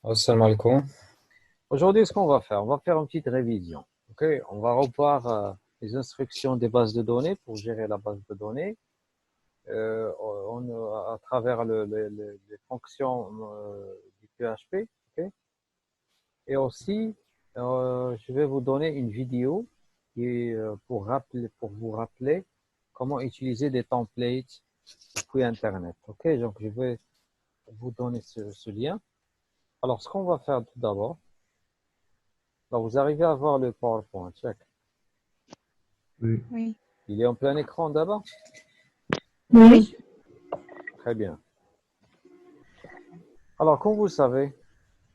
Assalamu alaikum. Aujourd'hui, ce qu'on va faire, on va faire une petite révision. Ok. On va revoir les instructions des bases de données pour gérer la base de données à travers les fonctions du PHP. Ok. Et aussi, je vais vous donner une vidéo pour vous rappeler comment utiliser des templates depuis Internet. Ok. Donc, je vais vous donner ce lien. Alors, ce qu'on va faire tout d'abord, donc vous arrivez à voir le PowerPoint. Check. Oui. Oui. Il est en plein écran d'abord? Oui. Très bien. Alors, comme vous le savez,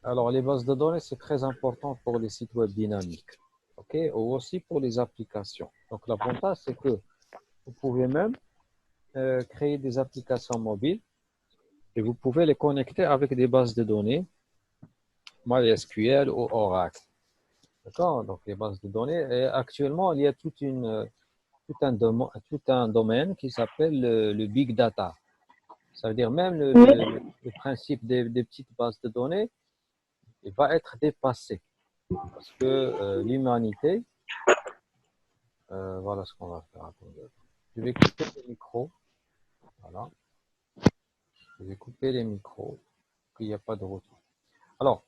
alors les bases de données, c'est très important pour les sites web dynamiques, ok, ou aussi pour les applications. Donc, l'avantage, c'est que vous pouvez même créer des applications mobiles et vous pouvez les connecter avec des bases de données, MySQL ou Oracle. D'accord? Donc, les bases de données. Et actuellement, il y a tout un domaine qui s'appelle le Big Data. Ça veut dire même le principe des petites bases de données, il va être dépassé parce que l'humanité, voilà ce qu'on va faire. Attendez. Je vais couper les micros. Voilà. Je vais couper les micros, qu'il n'y a pas de retour. Alors,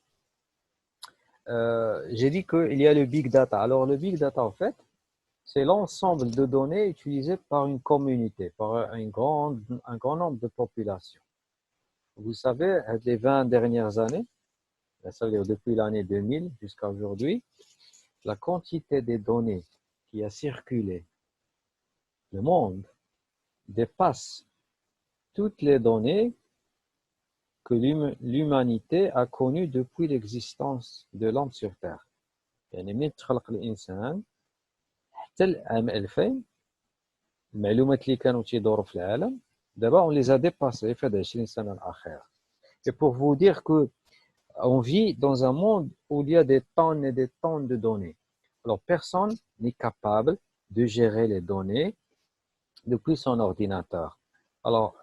j'ai dit qu'il y a le big data. Alors, le big data, en fait, c'est l'ensemble de données utilisées par une communauté, par un grand nombre de populations. Vous savez, les 20 dernières années, ça veut dire depuis l'année 2000 jusqu'à aujourd'hui, la quantité des données qui a circulé le monde dépasse toutes les données que l'humanité a connues depuis l'existence de l'homme sur Terre. يعني من تخلق الإنسان حتى العام 2000 المعلومات اللي كانوا تيدوروا في العالم دابا on les a dépassés في هاد 20 سنة الأخيرة. Et pour vous dire que on vit dans un monde où il y a des tonnes et des tonnes de données. Alors personne n'est capable de gérer les données depuis son ordinateur. Alors,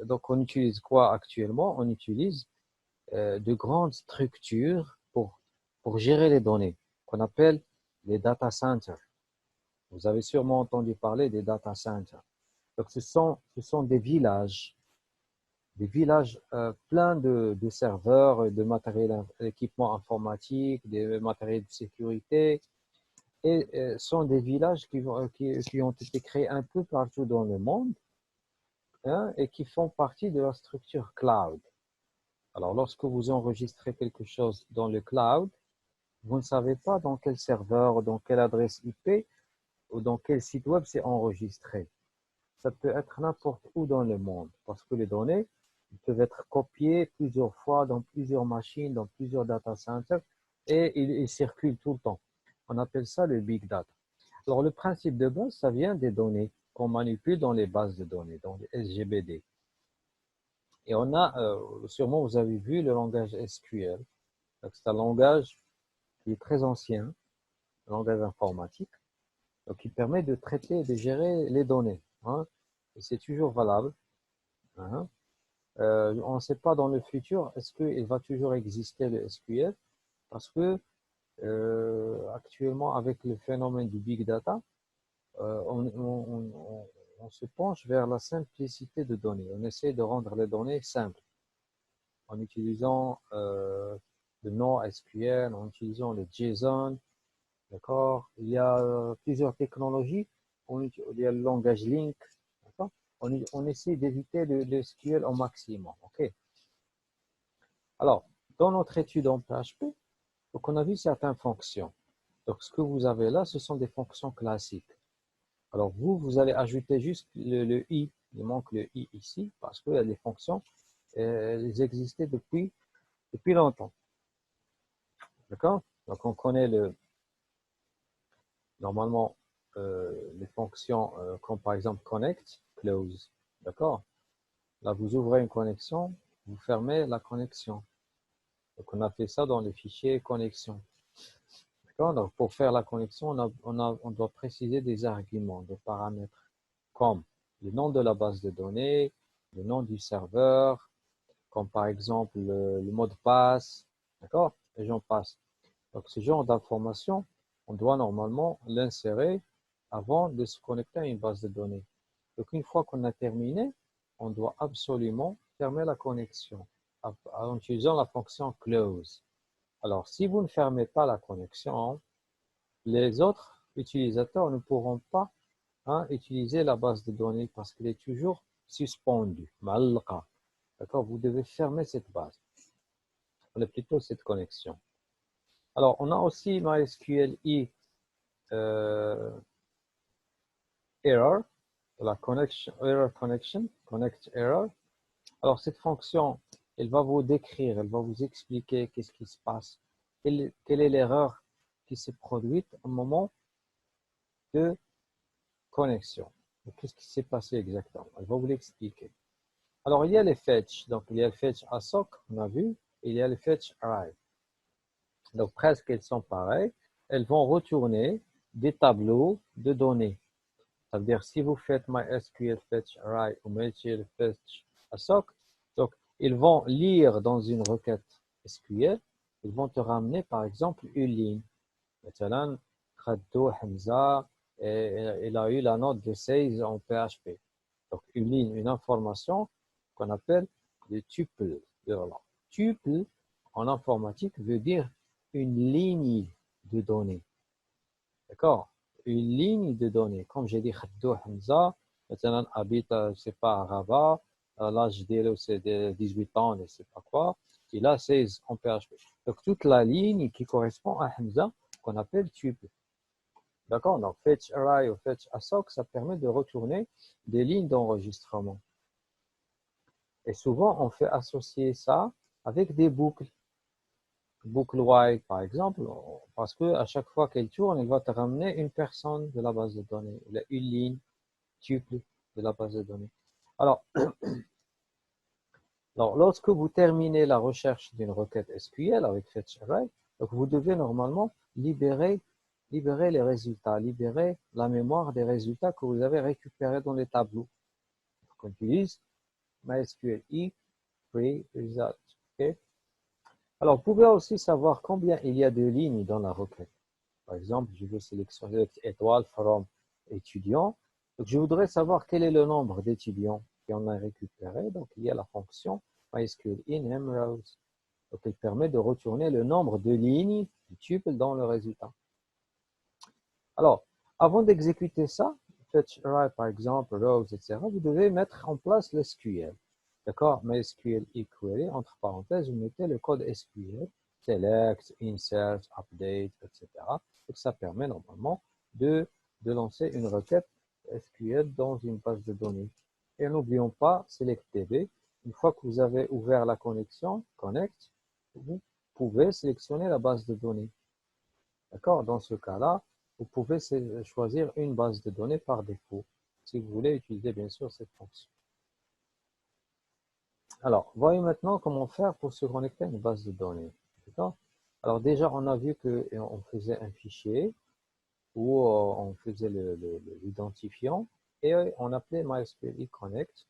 donc on utilise quoi actuellement? On utilise de grandes structures pour gérer les données, qu'on appelle les data centers. Vous avez sûrement entendu parler des data centers. Donc, ce sont des villages pleins de serveurs, de matériel, d'équipements informatiques, des matériels de sécurité, et sont des villages qui ont été créés un peu partout dans le monde, hein, et qui font partie de la structure cloud. Alors, lorsque vous enregistrez quelque chose dans le cloud, vous ne savez pas dans quel serveur, dans quelle adresse IP ou dans quel site web c'est enregistré. Ça peut être n'importe où dans le monde parce que les données peuvent être copiées plusieurs fois dans plusieurs machines, dans plusieurs data centers et ils circulent tout le temps. On appelle ça le big data. Alors, le principe de base, ça vient des données qu'on manipule dans les bases de données, dans les SGBD. Et on a, sûrement vous avez vu le langage SQL. C'est un langage qui est très ancien, un langage informatique, donc qui permet de traiter et de gérer les données, hein. Et c'est toujours valable, hein. On ne sait pas dans le futur, est-ce qu'il va toujours exister le SQL, parce que actuellement, avec le phénomène du big data, on se penche vers la simplicité de données. On essaie de rendre les données simples en utilisant le NoSQL, en utilisant le JSON. D'accord? Il y a plusieurs technologies. Il y a le langage Link. D'accord? On essaie d'éviter le SQL au maximum. OK? Alors, dans notre étude en PHP, donc on a vu certaines fonctions. Donc, ce que vous avez là, ce sont des fonctions classiques. Alors, vous allez ajouter juste le i. Il manque le i ici parce que les fonctions, elles existaient depuis longtemps. D'accord? Donc, on connaît normalement les fonctions comme par exemple connect, close. D'accord? Là, vous ouvrez une connexion, vous fermez la connexion. Donc, on a fait ça dans le fichier connexion. D'accord? Donc, pour faire la connexion, on doit préciser des arguments, des paramètres, comme le nom de la base de données, le nom du serveur, comme par exemple le mot de passe, D'accord? Et j'en passe. Donc, ce genre d'information, on doit normalement l'insérer avant de se connecter à une base de données. Donc, une fois qu'on a terminé, on doit absolument fermer la connexion en utilisant la fonction close. Alors, si vous ne fermez pas la connexion, les autres utilisateurs ne pourront pas utiliser la base de données parce qu'elle est toujours suspendue. D'accord? Vous devez fermer cette base. Plutôt cette connexion. Alors, on a aussi MySQL error, la connection, error connection, connect error. Alors, cette fonction, elle va vous décrire, elle va vous expliquer qu'est-ce qui se passe, quelle est l'erreur qui s'est produite au moment de connexion. Qu'est-ce qui s'est passé exactement? Elle va vous l'expliquer. Alors, il y a les fetch. Donc, il y a le fetch ASOC, on a vu, et il y a le fetch array. Donc, presque elles sont pareilles. Elles vont retourner des tableaux de données. Ça veut dire, si vous faites MySQL fetch array ou MySQL fetch ASOC, donc, ils vont lire dans une requête SQL, ils vont te ramener, par exemple, une ligne. Maintenant, Khadou Hamza, il a eu la note de 16 en PHP. Donc, une ligne, une information qu'on appelle le tuple. Tuple, en informatique, veut dire une ligne de données. D'accord? Une ligne de données. Comme j'ai dit, Khadou Hamza, maintenant habite, je ne sais pas, à Rabat, l'âge d'Elo, c'est de 18 ans, je ne sais pas quoi. Il a 16 en PHP. Donc, toute la ligne qui correspond à Hamza, qu'on appelle tuple. D'accord? Donc, fetch array ou fetch ASOC, ça permet de retourner des lignes d'enregistrement. Et souvent, on fait associer ça avec des boucles. Boucle while, par exemple, parce qu'à chaque fois qu'elle tourne, elle va te ramener une personne de la base de données, une ligne tuple de la base de données. Alors, lorsque vous terminez la recherche d'une requête SQL avec fetch array, donc vous devez normalement libérer les résultats, libérer la mémoire des résultats que vous avez récupérés dans les tableaux. Donc, on utilise MySQL free result. Okay? Alors, vous pouvez aussi savoir combien il y a de lignes dans la requête. Par exemple, je veux sélectionner étoile from étudiant. Donc, je voudrais savoir quel est le nombre d'étudiants qui en a récupéré. Donc, il y a la fonction MySQL in mrows. Donc, elle permet de retourner le nombre de lignes du tuple dans le résultat. Alors, avant d'exécuter ça, fetch array par exemple, rows, etc., vous devez mettre en place le SQL. D'accord? MySQL equally, entre parenthèses, vous mettez le code SQL, select, insert, update, etc. Donc, ça permet normalement de lancer une requête SQL dans une base de données. Et n'oublions pas SelectDB. Une fois que vous avez ouvert la connexion, Connect, vous pouvez sélectionner la base de données. D'accord? Dans ce cas-là, vous pouvez choisir une base de données par défaut, si vous voulez utiliser bien sûr cette fonction. Alors, voyons maintenant comment faire pour se connecter à une base de données. D'accord? Alors déjà, on a vu qu'on faisait un fichier où on faisait l'identifiant et on appelait MySQL Connect.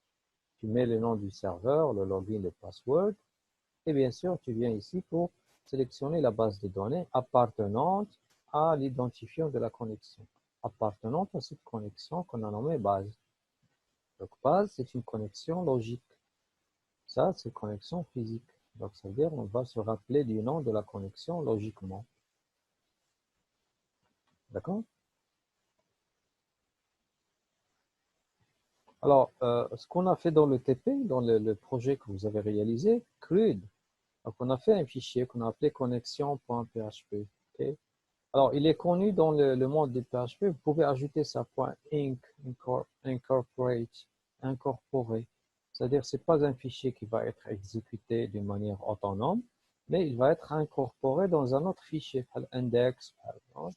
Tu mets le nom du serveur, le login, le password et bien sûr, tu viens ici pour sélectionner la base de données appartenante à l'identifiant de la connexion, appartenante à cette connexion qu'on a nommée base. Donc, base, c'est une connexion logique. Ça, c'est connexion physique. Donc, ça veut dire qu'on va se rappeler du nom de la connexion logiquement. D'accord? Alors, ce qu'on a fait dans le TP, dans le projet que vous avez réalisé, CRUD, donc on a fait un fichier qu'on a appelé connexion.php. Okay? Alors, il est connu dans le monde du PHP. Vous pouvez ajouter ça .inc, incorporate, incorporer. C'est-à-dire, ce n'est pas un fichier qui va être exécuté d'une manière autonome, mais il va être incorporé dans un autre fichier, index, par exemple.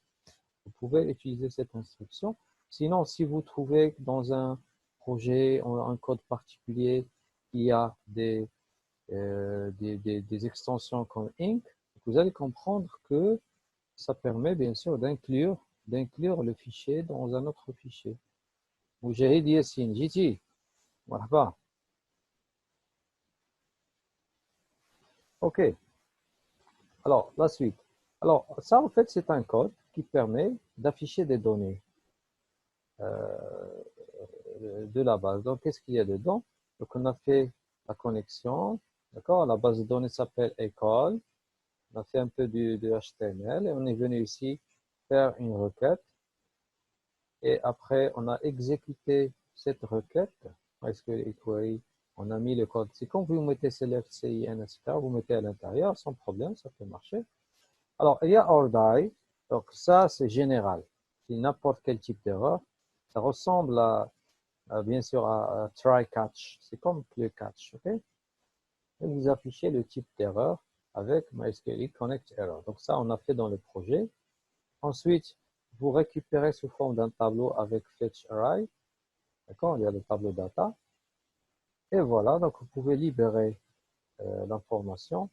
Vous pouvez utiliser cette instruction. Sinon, si vous trouvez dans un projet, un code particulier, il y a des extensions comme inc, vous allez comprendre que ça permet bien sûr d'inclure le fichier dans un autre fichier. Moujahid Yassine, Jiti, marhaba. Ok. Alors, la suite. Alors, ça, en fait, c'est un code qui permet d'afficher des données de la base. Donc, qu'est-ce qu'il y a dedans? Donc, on a fait la connexion. D'accord? La base de données s'appelle école. On a fait un peu de HTML et on est venu ici faire une requête. Et après, on a exécuté cette requête. MySQL query, on a mis le code. C'est quand vous mettez select, CIN, etc., vous mettez à l'intérieur sans problème, ça peut marcher. Alors, il y a or die. Donc, ça, c'est général. C'est n'importe quel type d'erreur. Ça ressemble bien sûr, à try catch. C'est comme clear catch, OK? Et vous affichez le type d'erreur avec MySQL Connect Error. Donc, ça, on a fait dans le projet. Ensuite, vous récupérez sous forme d'un tableau avec fetch array. D'accord? Il y a le tableau data. Et voilà, donc vous pouvez libérer l'information.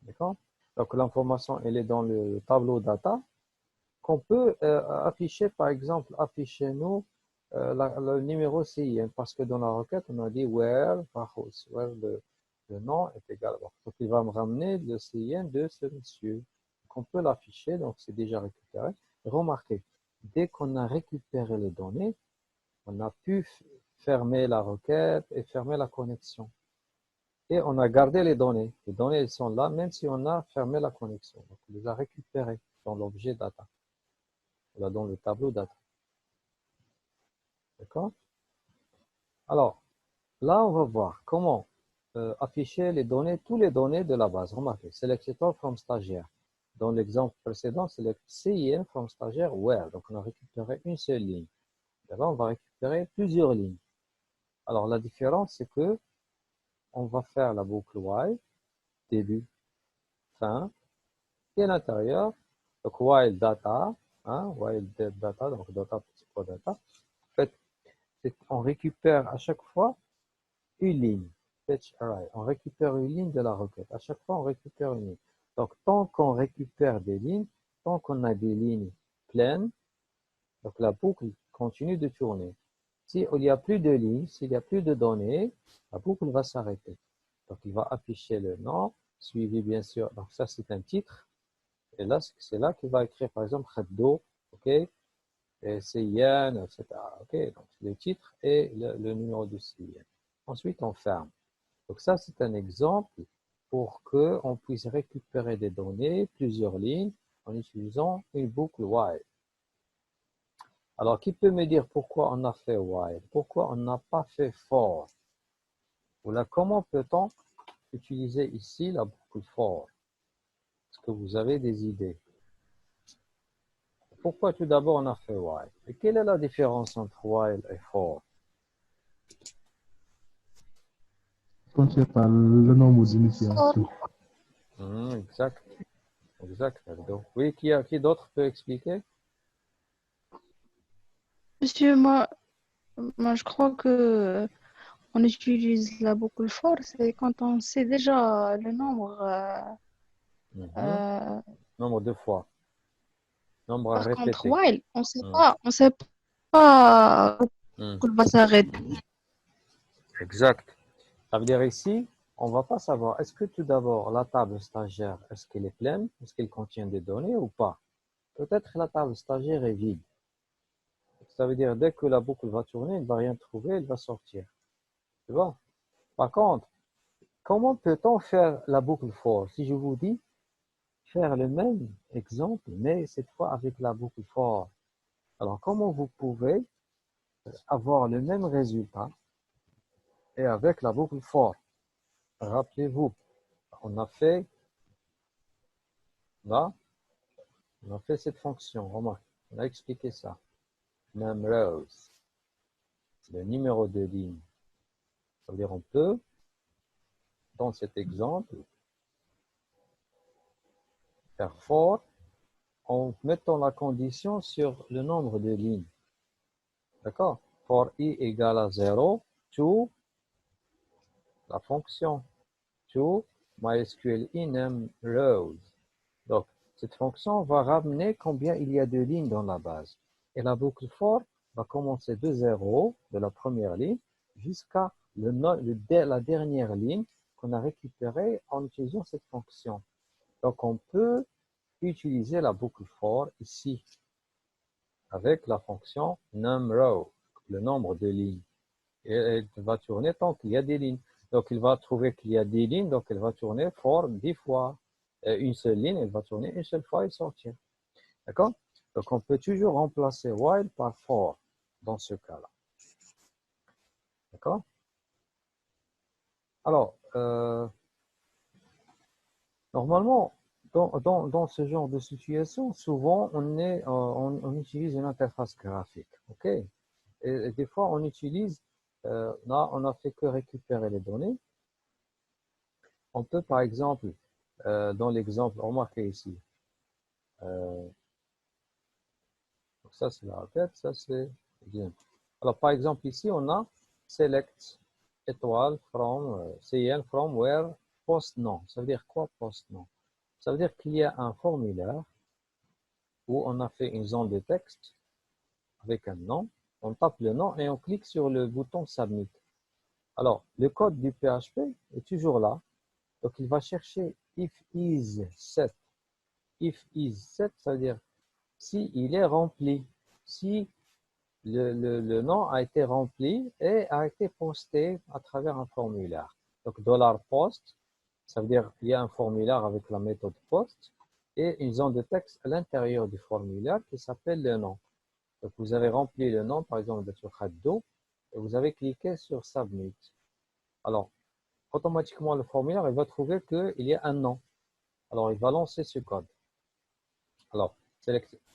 D'accord? Donc, l'information, elle est dans le tableau data. Qu'on peut afficher, par exemple, affichez-nous le numéro CIN, parce que dans la requête, on a dit where, where le nom est égal. Donc, il va me ramener le CIN de ce monsieur. Donc, on peut l'afficher, donc c'est déjà récupéré. Remarquez, dès qu'on a récupéré les données, on a pu fermer la requête et fermer la connexion. Et on a gardé les données. Les données, elles sont là, même si on a fermé la connexion. Donc, on les a récupérées dans l'objet data. Là, dans le tableau data. D'accord? Alors, là, on va voir comment afficher les données, toutes les données de la base. Remarquez, select from stagiaire. Dans l'exemple précédent, select CIN from stagiaire where. Donc, on a récupéré une seule ligne. Et là, on va récupérer plusieurs lignes. Alors, la différence, c'est que on va faire la boucle while, début, fin, et à l'intérieur, donc while data, hein, while data, donc data, c'est quoi data? En fait, on récupère à chaque fois une ligne. Fetch array. On récupère une ligne de la requête. À chaque fois, on récupère une ligne. Donc, tant qu'on récupère des lignes, tant qu'on a des lignes pleines, donc la boucle continue de tourner. S'il n'y a plus de lignes, s'il n'y a plus de données, la boucle va s'arrêter. Donc, il va afficher le nom, suivi bien sûr. Donc, ça, c'est un titre. Et là, c'est là qu'il va écrire, par exemple, Khaddo, OK, et CIN, etc. OK, donc le titre et le numéro du CIN. Ensuite, on ferme. Donc ça, c'est un exemple pour qu'on puisse récupérer des données, plusieurs lignes, en utilisant une boucle while. Alors, qui peut me dire pourquoi on a fait while? Pourquoi on n'a pas fait for? Ou là, comment peut-on utiliser ici la boucle for? Est-ce que vous avez des idées? Pourquoi tout d'abord on a fait while? Et quelle est la différence entre while et for? Quand tu parles le nombre d'initiations. Exact. Exact. Donc, oui, qui d'autre peut expliquer? Monsieur, moi, je crois que on utilise la boucle for, c'est quand on sait déjà le nombre. Mhm. Euh, Nombre de fois. Nombre à par contre, répéter. while, Mhm. on sait pas Mhm. qu'on va s'arrêter. Exact. Ça veut dire ici, on ne va pas savoir, est-ce que tout d'abord, la table stagiaire, est-ce qu'elle est pleine? Est-ce qu'elle contient des données ou pas? Peut-être la table stagiaire est vide. Ça veut dire, dès que la boucle va tourner, elle ne va rien trouver, elle va sortir. Tu vois? Par contre, comment peut-on faire la boucle for? Si je vous dis, faire le même exemple, mais cette fois avec la boucle for. Alors, comment vous pouvez avoir le même résultat et avec la boucle for? Rappelez-vous, on a fait là, on a fait cette fonction, remarque, on a expliqué ça. Numbers, le numéro de ligne. Ça veut dire on peut, dans cet exemple, faire for en mettant la condition sur le nombre de lignes. D'accord? For i égale à 0 to la fonction to MySQL in rows. Donc, cette fonction va ramener combien il y a de lignes dans la base. Et la boucle for va commencer de 0, de la première ligne, jusqu'à la dernière ligne qu'on a récupérée en utilisant cette fonction. Donc, on peut utiliser la boucle for ici avec la fonction numRow, le nombre de lignes. Et elle va tourner tant qu'il y a des lignes. Donc, il va trouver qu'il y a des lignes, donc elle va tourner for 10 fois. Une seule ligne, elle va tourner une seule fois et sortir. D'accord? Donc, on peut toujours remplacer while par for dans ce cas-là. D'accord? Alors, normalement, dans ce genre de situation, souvent, on utilise une interface graphique. OK? Et des fois, on utilise, là, on n'a fait que récupérer les données. On peut, par exemple, dans l'exemple, remarquez ici, donc ça, c'est la requête, ça, c'est l'exemple. Alors, par exemple, ici, on a select étoile from cn from where post non. Ça veut dire quoi post non? Ça veut dire qu'il y a un formulaire où on a fait une zone de texte avec un nom. On tape le nom et on clique sur le bouton submit. Alors, le code du PHP est toujours là. Donc, il va chercher if is set. If is set, ça veut dire si il est rempli, si le nom a été rempli et a été posté à travers un formulaire. Donc, $post, ça veut dire qu'il y a un formulaire avec la méthode post et une zone de texte à l'intérieur du formulaire qui s'appelle le nom. Donc, vous avez rempli le nom, par exemple, de Khaddo, et vous avez cliqué sur Submit. Alors, automatiquement, le formulaire, il va trouver qu'il y a un nom. Alors, il va lancer ce code. Alors,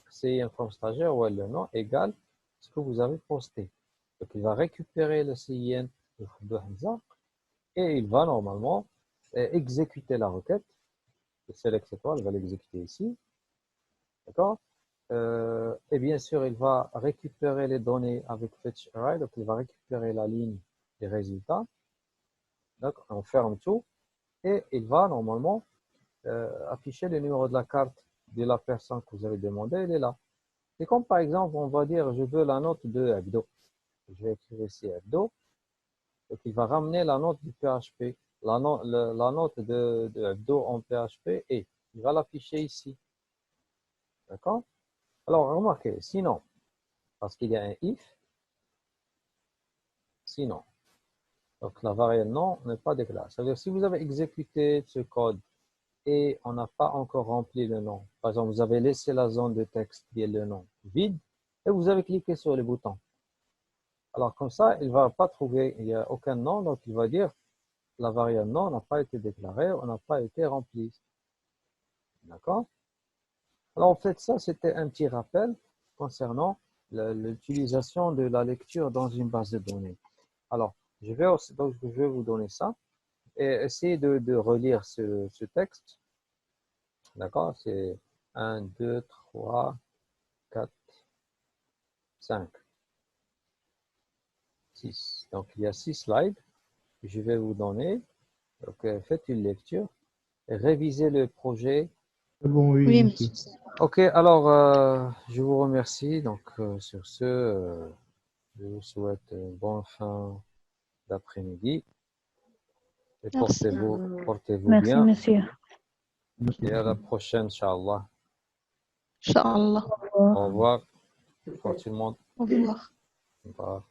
c'est un forme stagiaire où le nom égale ce que vous avez posté. Donc, il va récupérer le CIN de Hamza et il va normalement exécuter la requête. Le select étoile, il va l'exécuter ici. D'accord? Et bien sûr, il va récupérer les données avec fetch array. Donc, il va récupérer la ligne des résultats. Donc, on ferme tout. Et il va normalement afficher le numéro de la carte de la personne que vous avez demandé. Elle est là. C'est comme par exemple, on va dire, je veux la note de hebdo. Je vais écrire ici hebdo. Donc, il va ramener la note du PHP. La note de hebdo en PHP et il va l'afficher ici. D'accord? Alors, remarquez, sinon, parce qu'il y a un if, sinon. Donc, la variable non n'est pas déclarée. C'est-à-dire, si vous avez exécuté ce code et on n'a pas encore rempli le nom, par exemple, vous avez laissé la zone de texte qui est le nom vide et vous avez cliqué sur le bouton. Alors, comme ça, il ne va pas trouver, il n'y a aucun nom, donc il va dire la variable non n'a pas été déclarée, on n'a pas été remplie. D'accord? Alors, en fait, ça, c'était un petit rappel concernant l'utilisation de la lecture dans une base de données. Alors, donc, je vais vous donner ça et essayer de relire ce texte. D'accord? C'est 1, 2, 3, 4, 5, 6. Donc, il y a 6 slides. Je vais vous donner. Donc, faites une lecture et révisez le projet. C'est bon, oui, Oui, monsieur. monsieur. Ok, alors, je vous remercie. Donc, sur ce, je vous souhaite une bonne fin d'après-midi. Et Merci. portez-vous Merci, bien. monsieur. Merci. Et à la prochaine, Inch'Allah. Inch'Allah. Au revoir. Au revoir tout le monde. Au revoir. Au revoir.